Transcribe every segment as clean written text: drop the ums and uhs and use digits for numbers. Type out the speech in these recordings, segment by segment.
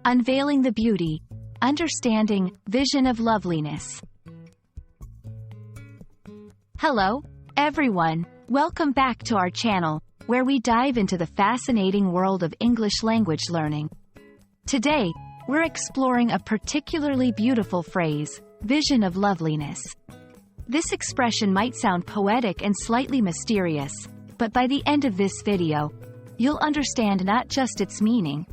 Unveiling the Beauty, Understanding, Vision of Loveliness. Hello, everyone. Welcome back to our channel, where we dive into the fascinating world of English language learning. Today, we're exploring a particularly beautiful phrase, Vision of Loveliness. This expression might sound poetic and slightly mysterious, but by the end of this video, you'll understand not just its meaning,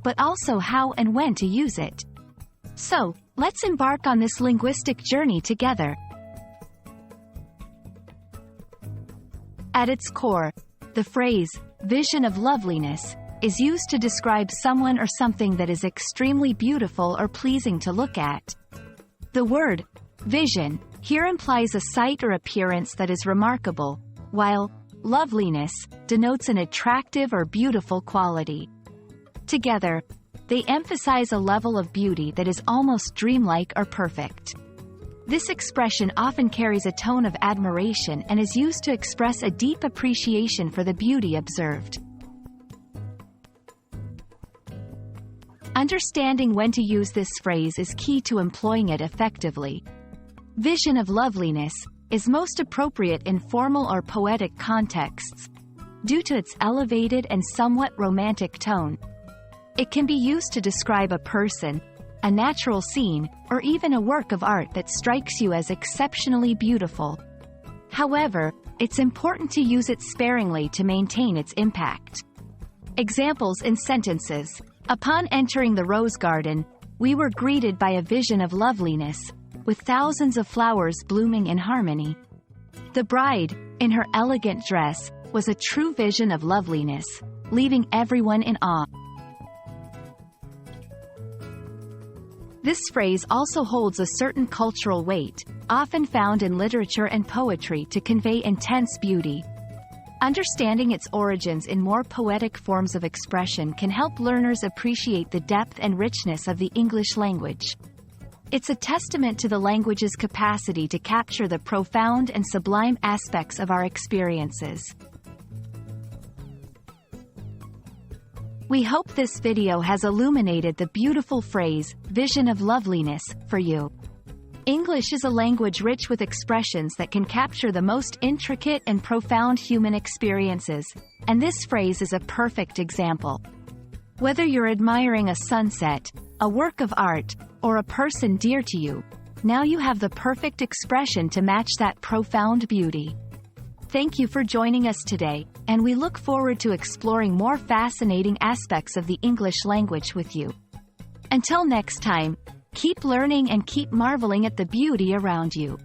but also how and when to use it. So, let's embark on this linguistic journey together. At its core, the phrase, vision of loveliness, is used to describe someone or something that is extremely beautiful or pleasing to look at. The word, vision, here implies a sight or appearance that is remarkable, while loveliness denotes an attractive or beautiful quality. Together, they emphasize a level of beauty that is almost dreamlike or perfect. This expression often carries a tone of admiration and is used to express a deep appreciation for the beauty observed. Understanding when to use this phrase is key to employing it effectively. Vision of loveliness is most appropriate in formal or poetic contexts, due to its elevated and somewhat romantic tone. It can be used to describe a person, a natural scene, or even a work of art that strikes you as exceptionally beautiful. However, it's important to use it sparingly to maintain its impact. Examples in sentences. Upon entering the rose garden, we were greeted by a vision of loveliness, with thousands of flowers blooming in harmony. The bride, in her elegant dress, was a true vision of loveliness, leaving everyone in awe. This phrase also holds a certain cultural weight, often found in literature and poetry to convey intense beauty. Understanding its origins in more poetic forms of expression can help learners appreciate the depth and richness of the English language. It's a testament to the language's capacity to capture the profound and sublime aspects of our experiences. We hope this video has illuminated the beautiful phrase, vision of loveliness, for you. English is a language rich with expressions that can capture the most intricate and profound human experiences, and this phrase is a perfect example. Whether you're admiring a sunset, a work of art, or a person dear to you, now you have the perfect expression to match that profound beauty. Thank you for joining us today, and we look forward to exploring more fascinating aspects of the English language with you. Until next time, keep learning and keep marveling at the beauty around you.